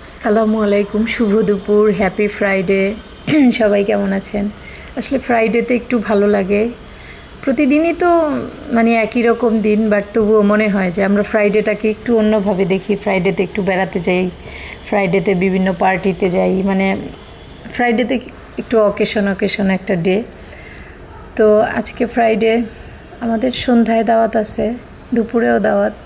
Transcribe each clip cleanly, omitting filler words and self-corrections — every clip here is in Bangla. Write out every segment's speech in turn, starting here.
আসসালামু আলাইকুম, শুভ দুপুর, হ্যাপি ফ্রাইডে। সবাই কেমন আছেন? আসলে ফ্রাইডেতে একটু ভালো লাগে। প্রতিদিনই তো মানে একই রকম দিন, বাট তবুও মনে হয় যে আমরা ফ্রাইডেটাকে একটু অন্যভাবে দেখি। ফ্রাইডেতে একটু বেড়াতে যাই, ফ্রাইডেতে বিভিন্ন পার্টিতে যাই, মানে ফ্রাইডেতে একটু অকেশন একটা ডে। তো আজকে ফ্রাইডে, আমাদের সন্ধ্যায় দাওয়াত আছে, দুপুরেও দাওয়াত,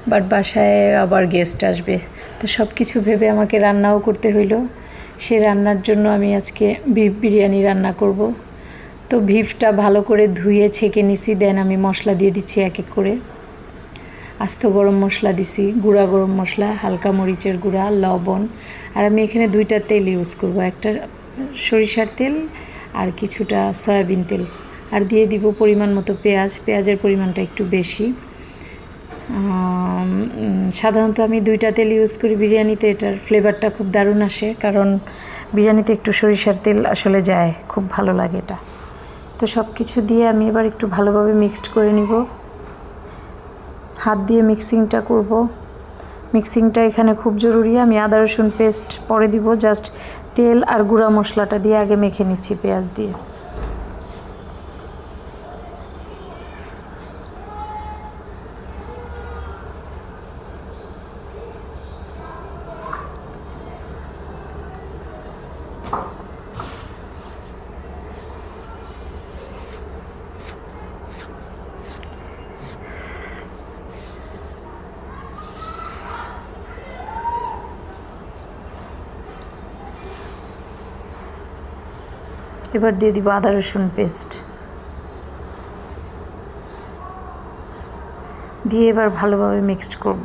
বাট বাসায় আবার গেস্ট আসবে। তো সব কিছু ভেবে আমাকে রান্নাও করতে হইলো। সেই রান্নার জন্য আমি আজকে বিফ বিরিয়ানি রান্না করব। তো বিফটা ভালো করে ধুয়ে ছেঁকে নিছি, দেন আমি মশলা দিয়ে দিচ্ছি এক এক করে। আস্ত গরম মশলা দিছি, গুঁড়া গরম মশলা, হালকা মরিচের গুঁড়া, লবণ। আর আমি এখানে 2টা তেল ইউজ করব, একটা সরিষার তেল আর কিছুটা সয়াবিন তেল। আর দিয়ে দিব পরিমাণ মতো পেঁয়াজের পরিমাণটা একটু বেশি। সাধারণত আমি 2টা তেল ইউজ করি বিরিয়ানিতে, এটার ফ্লেভারটা খুব দারুণ আসে, কারণ বিরিয়ানিতে একটু সরিষার তেল আসলে যায়, খুব ভালো লাগে এটা। তো সব কিছু দিয়ে আমি এবার একটু ভালোভাবে মিক্সড করে নিব, হাত দিয়ে মিক্সিংটা করব। মিক্সিংটা এখানে খুব জরুরি। আমি আদা রসুন পেস্ট পরে দিব, জাস্ট তেল আর গুঁড়া মশলাটা দিয়ে আগে মেখে নিচ্ছি পেঁয়াজ দিয়ে। এবার দিয়ে দিব আদা রসুন পেস্ট দিয়ে এবার ভালোভাবে মিক্সড করব।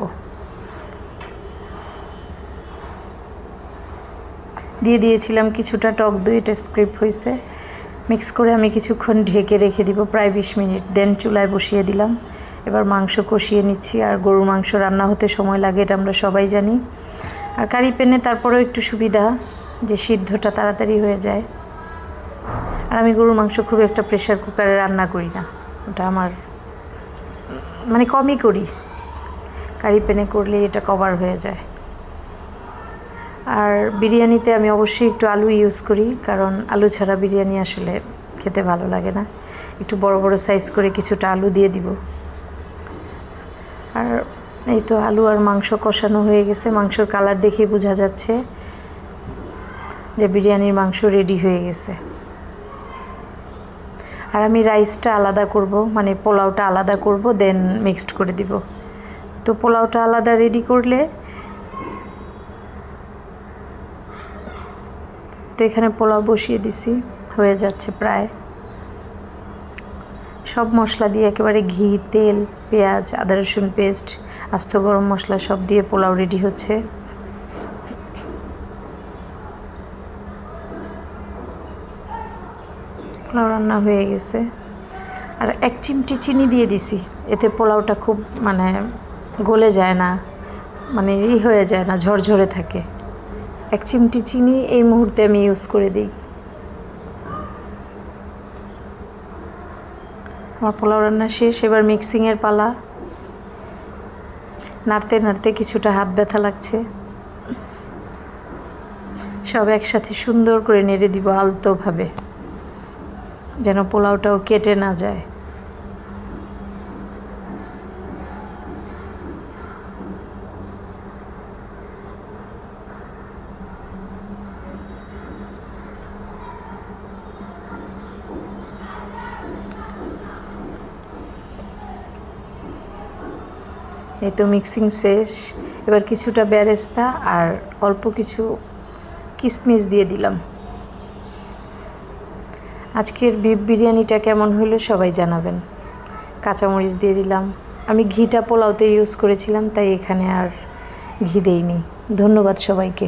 দিয়ে দিয়েছিলাম কিছুটা টক দই, এটা স্ক্রিপ হয়েছে। মিক্স করে আমি কিছুক্ষণ ঢেকে রেখে দিব, প্রায় 20 মিনিট। দেন চুলায় বসিয়ে দিলাম। এবার মাংস কষিয়ে নিচ্ছি। আর গরুর মাংস রান্না হতে সময় লাগে, এটা আমরা সবাই জানি। আর কারি প্যানে তারপরেও একটু সুবিধা যে সিদ্ধটা তাড়াতাড়ি হয়ে যায়। আর আমি গরুর মাংস খুব একটা প্রেশার কুকারে রান্না করি না, ওটা আমার মানে কমই করি। কারি প্যানে করলে এটা কভার হয়ে যায়। আর বিরিয়ানিতে আমি অবশ্যই একটু আলু ইউজ করি, কারণ আলু ছাড়া বিরিয়ানি আসলে খেতে ভালো লাগে না। একটু বড় বড় সাইজ করে কিছুটা আলু দিয়ে দিব। আর এই তো আলু আর মাংস কষানো হয়ে গেছে। মাংসর কালার দেখেই বোঝা যাচ্ছে যে বিরিয়ানির মাংস রেডি হয়ে গেছে। আর আমি রাইসটা আলাদা করব, মানে পোলাওটা আলাদা করব, দেন মিক্সড করে দিব। তো পোলাওটা আলাদা রেডি করলে, তো এখানে পোলাও বসিয়ে দিছি, হয়ে যাচ্ছে প্রায়। সব মশলা দিয়ে একেবারে ঘি, তেল, পেঁয়াজ, আদা রসুন পেস্ট, আস্ত গরম মশলা সব দিয়ে পোলাও রেডি হচ্ছে। পোলাও রান্না হয়ে গেছে। আর 1 চিমটি চিনি দিয়ে দিছি, এতে পোলাওটা খুব মানে গলে যায় না, মানে হয়ে যায় না, ঝরঝরে থাকে। 1 চিমটি চিনি এই মুহূর্তে আমি ইউজ করে দিই। আমার পোলাও রান্না শেষ। এবার মিক্সিংয়ের পালা। নাড়তে নাড়তে কিছুটা হাত ব্যথা লাগছে। সব একসাথে সুন্দর করে নেড়ে দিব আলতোভাবে, যেন পোলাওটাও কেটে না যায়। এই তো মিক্সিং শেষ। এবার কিছুটা বেরেস্তা আর অল্প কিছু কিশমিশ দিয়ে দিলাম। আজকের বিফ বিরিয়ানিটা কেমন হলো সবাই জানাবেন। কাঁচামরিচ দিয়ে দিলাম। আমি ঘিটা পোলাওতে ইউজ করেছিলাম, তাই এখানে আর ঘি দেইনি। ধন্যবাদ সবাইকে।